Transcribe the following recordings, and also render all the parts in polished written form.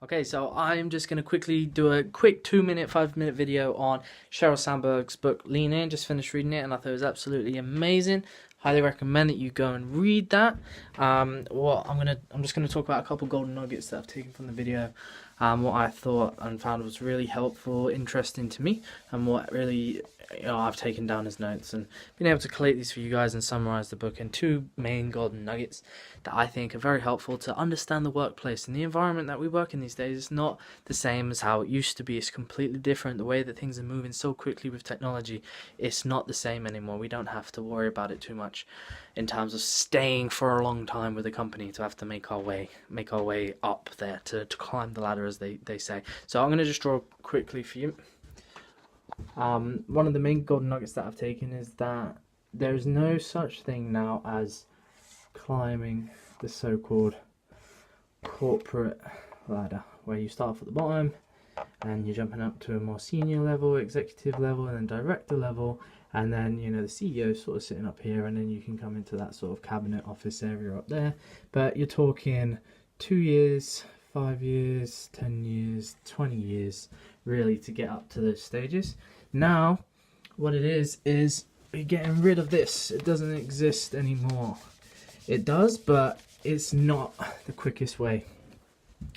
Okay, so I'm just going to quickly do a quick 2 minute, 5 minute video on Sheryl Sandbergs' book Lean In. Just finished reading it and I thought it was absolutely amazing. Highly recommend that you go and read that. I'm just gonna talk about a couple golden nuggets that I've taken from the video. What I thought and found was really helpful, interesting to me, and what really I've taken down as notes and been able to collate these for you guys and summarize the book in two main golden nuggets that I think are very helpful to understand the workplace and the environment that we work in these days. It's not the same as how it used to be. It's completely different. The way that things are moving so quickly with technology, it's not the same anymore. We don't have to worry about it too much in terms of staying for a long time with a company to have to make our way up there to climb the ladder, as they say. So I'm going to just draw quickly for you. One of the main golden nuggets that I've taken is that there's no such thing now as climbing the so-called corporate ladder, where you start off at the bottom and you're jumping up to a more senior level, executive level, and then director level, and then the CEO sort of sitting up here, and then you can come into that sort of cabinet office area up there. But you're talking 2 years, 5 years, 10 years, 20 years really to get up to those stages. Now what it is you're getting rid of this. It doesn't exist anymore. It does, but it's not the quickest way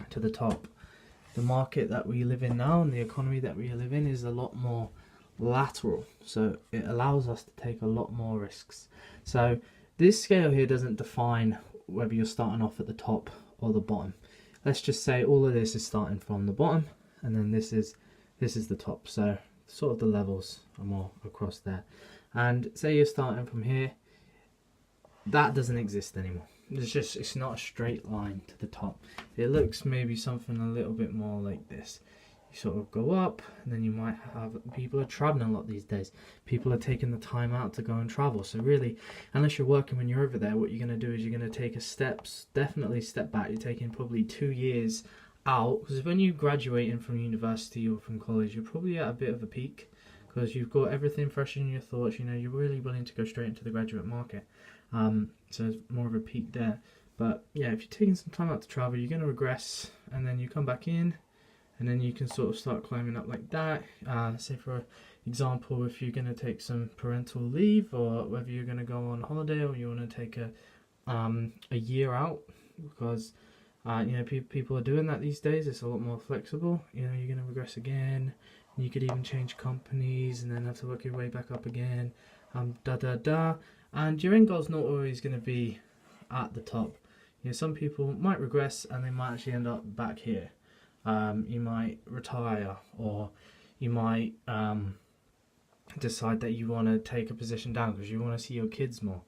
to the top. The market that we live in now and the economy that we live in is a lot more lateral, so it allows us to take a lot more risks. So this scale here doesn't define whether you're starting off at the top or the bottom. Let's just say all of this is starting from the bottom, and then this is the top. So sort of the levels are more across there. And say you're starting from here, that doesn't exist anymore. It's not a straight line to the top. It looks maybe something a little bit more like this. You sort of go up, and then you might have, people are traveling a lot these days. People are taking the time out to go and travel. So really, unless you're working when you're over there, what you're going to do is you're going to take definitely step back. You're taking probably 2 years out, because when you're graduating from university or from college, you're probably at a bit of a peak, because you've got everything fresh in your thoughts. You're really willing to go straight into the graduate market. So it's more of a peak there. But yeah, if you're taking some time out to travel, you're going to regress, and then you come back in, and then you can sort of start climbing up like that. Say for example, if you're going to take some parental leave, or whether you're going to go on holiday, or you want to take a year out, because people are doing that these days. It's a lot more flexible. You're going to regress again, and you could even change companies and then have to work your way back up again. And your end goal's not always going to be at the top. Some people might regress and they might actually end up back here. You might retire, or you might decide that you want to take a position down because you want to see your kids more.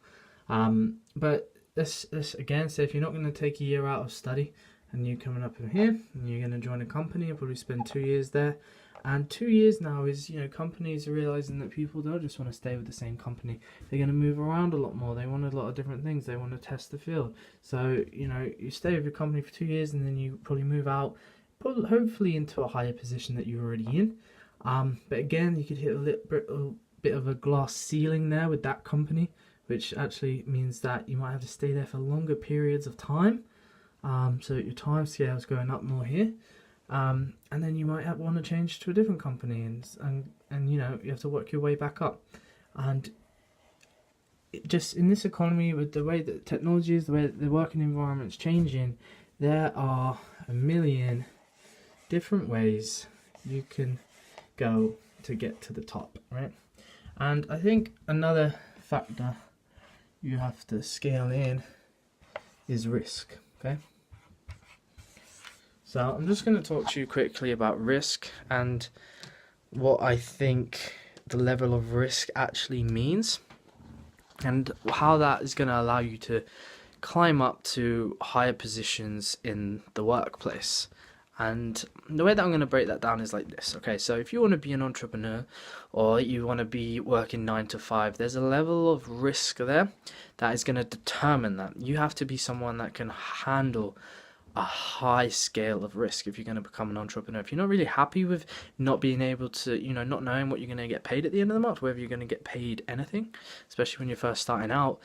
But this again, say if you're not going to take a year out of study and you're coming up in here and you're going to join a company and probably spend 2 years there. And 2 years now is, companies are realizing that people don't just want to stay with the same company. They're going to move around a lot more. They want a lot of different things. They want to test the field. So, you stay with your company for 2 years, and then you probably move out, hopefully into a higher position that you're already in. But again, you could hit a little bit of a glass ceiling there with that company, which actually means that you might have to stay there for longer periods of time. So your time scale is going up more here. And then you might want to change to a different company, and you have to work your way back up. And just in this economy, with the way that technology is, the way that the working environment's changing, there are a million different ways you can go to get to the top, right? And I think another factor you have to scale in is risk, okay? So I'm just going to talk to you quickly about risk and what I think the level of risk actually means, and how that is going to allow you to climb up to higher positions in the workplace. And the way that I'm going to break that down is like this. Okay, so if you want to be an entrepreneur, or you want to be working 9 to 5, there's a level of risk there that is going to determine that. You have to be someone that can handle a high scale of risk if you're going to become an entrepreneur. If you're not really happy with not being able to, not knowing what you're going to get paid at the end of the month, whether you're going to get paid anything, especially when you're first starting out,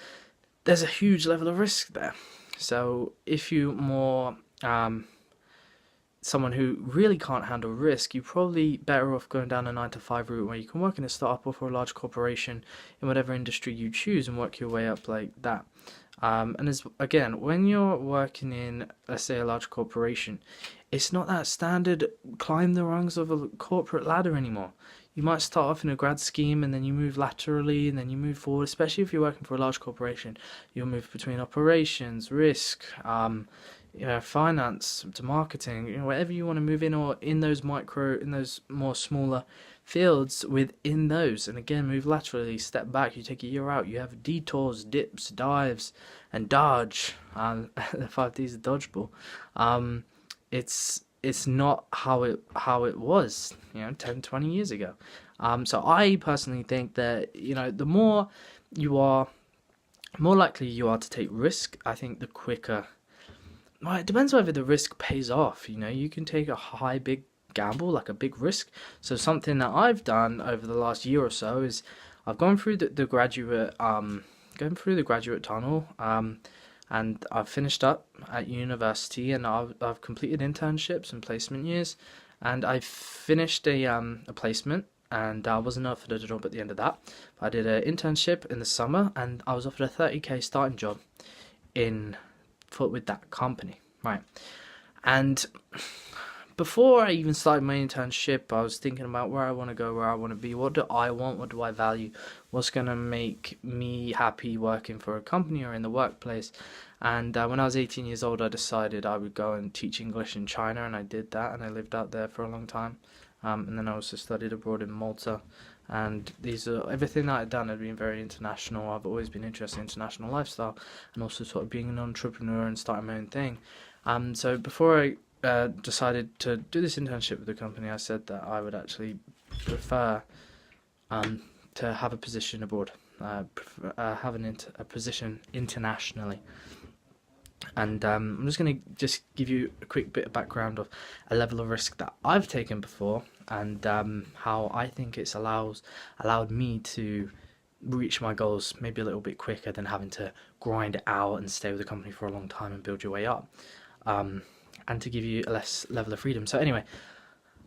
there's a huge level of risk there. So if you're more someone who really can't handle risk, you're probably better off going down a 9 to 5 route where you can work in a startup or for a large corporation in whatever industry you choose and work your way up like that. And as again, when you're working in, let's say, a large corporation, it's not that standard climb the rungs of a corporate ladder anymore. You might start off in a grad scheme and then you move laterally and then you move forward, especially if you're working for a large corporation. You'll move between operations, risk, finance to marketing, whatever you want to move in, or in those more smaller fields within those. And again, move laterally, step back, you take a year out, you have detours, dips, dives, and dodge. The 5 Ds of dodgeball. It's not how it was, 10, 20 years ago. So I personally think that, the more likely you are to take risk, I think the quicker. Well, it depends whether the risk pays off. You can take a big gamble, like a big risk. So something that I've done over the last year or so is I've gone through the graduate tunnel, and I've finished up at university, and I've completed internships and placement years, and I finished a placement, and I wasn't offered a job at the end of that. But I did an internship in the summer, and I was offered a 30K starting job with that company, right? And before I even started my internship, I was thinking about where I want to go, where I want to be, what do I want, what do I value, what's going to make me happy working for a company or in the workplace. And when I was 18 years old, I decided I would go and teach English in China, and I did that, and I lived out there for a long time. And then I also studied abroad in Malta. And everything that I'd done had been very international. I've always been interested in international lifestyle and also sort of being an entrepreneur and starting my own thing. So before I decided to do this internship with the company, I said that I would actually prefer to have a position abroad, have a position internationally. And I'm just going to give you a quick bit of background of a level of risk that I've taken before, and how I think it's allowed me to reach my goals maybe a little bit quicker than having to grind it out and stay with the company for a long time and build your way up, and to give you a less level of freedom. So anyway,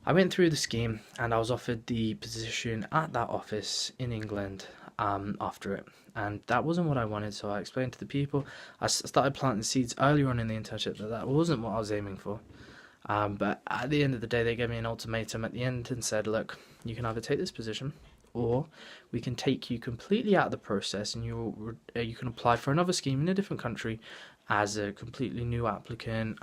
I went through the scheme and I was offered the position at that office in England after it. And that wasn't what I wanted, so I explained to the people. I started planting seeds earlier on in the internship that wasn't what I was aiming for. But at the end of the day, they gave me an ultimatum at the end and said, look, you can either take this position, or we can take you completely out of the process, and you can apply for another scheme in a different country as a completely new applicant.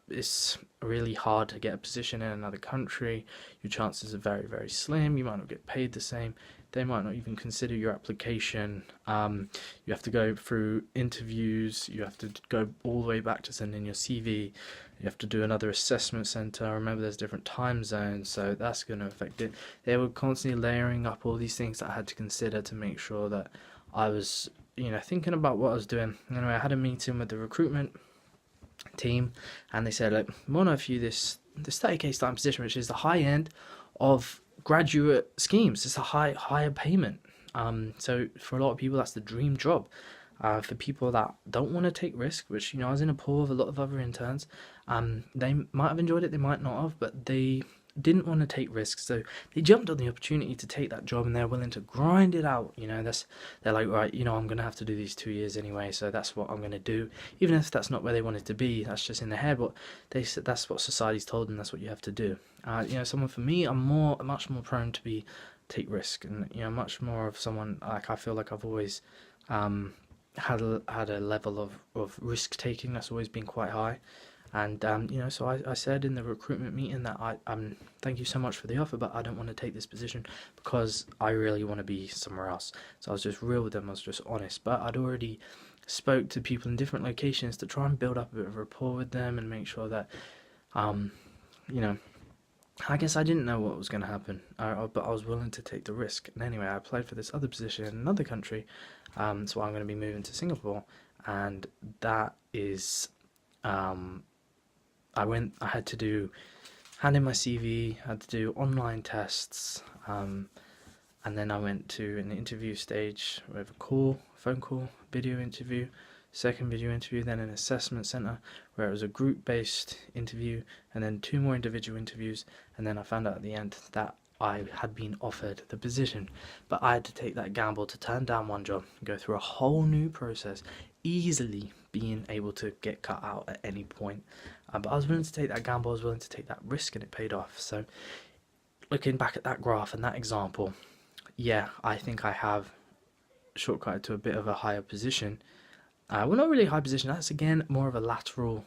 It's really hard to get a position in another country. Your chances are very, very slim. You might not get paid the same. They might not even consider your application. You have to go through interviews. You have to go all the way back to send in your CV. You have to do another assessment center. Remember, there's different time zones, so that's going to affect it. They were constantly layering up all these things that I had to consider to make sure that I was, thinking about what I was doing. Anyway, I had a meeting with the recruitment team, and they said, like, we want to offer you this 30K starting position, which is the high end of graduate schemes. It's a higher payment. So for a lot of people, that's the dream job. For people that don't want to take risk, which I was in a pool of a lot of other interns, they might have enjoyed it, they might not have, but they didn't want to take risks, so they jumped on the opportunity to take that job, and they're willing to grind it out. They're like, right, I'm gonna have to do these 2 years anyway, so that's what I'm gonna do, even if that's not where they wanted to be. That's just in their head, but they said that's what society's told them, that's what you have to do. Someone for me, I'm much more prone to take risk, and much more of someone, like, I feel like I've always had a level of risk taking that's always been quite high. And so I said in the recruitment meeting that I thank you so much for the offer, but I don't want to take this position because I really want to be somewhere else. So I was just real with them, I was just honest. But I'd already spoke to people in different locations to try and build up a bit of rapport with them and make sure that, I guess I didn't know what was going to happen, but I was willing to take the risk. And anyway, I applied for this other position in another country, so I'm going to be moving to Singapore, and that is, I had to hand in my CV, I had to do online tests, and then I went to an interview stage with a phone call, video interview, second video interview, then an assessment center where it was a group-based interview, and then 2 more individual interviews, and then I found out at the end that I had been offered the position. But I had to take that gamble to turn down one job, go through a whole new process, easily being able to get cut out at any point. But I was willing to take that gamble, I was willing to take that risk, and it paid off. So looking back at that graph and that example, yeah, I think I have shortcutted to a bit of a higher position. Well, not really a high position. That's again more of a lateral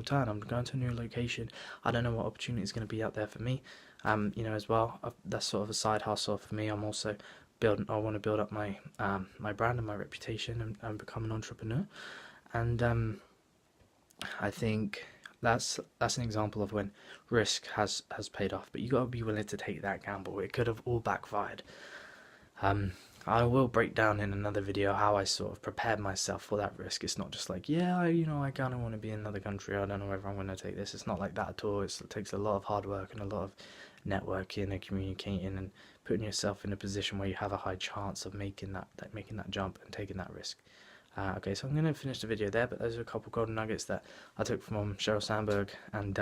turn. I'm going to a new location. I don't know what opportunity is going to be out there for me. You know, as well. That's sort of a side hustle for me. I'm also I want to build up my my brand and my reputation and become an entrepreneur. And I think that's an example of when risk has paid off. But you got to be willing to take that gamble. It could have all backfired. I will break down in another video how I sort of prepared myself for that risk. It's not just like, yeah, I kind of want to be in another country, I don't know whether I'm going to take this. It's not like that at all. It takes a lot of hard work and a lot of networking and communicating and putting yourself in a position where you have a high chance of making that jump and taking that risk. Okay, so I'm going to finish the video there, but those are a couple golden nuggets that I took from Sheryl Sandberg and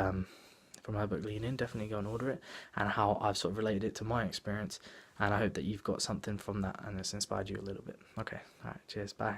from her book Lean In. Definitely go and order it, and how I've sort of related it to my experience, and I hope that you've got something from that and it's inspired you a little bit. Okay, alright, cheers, bye.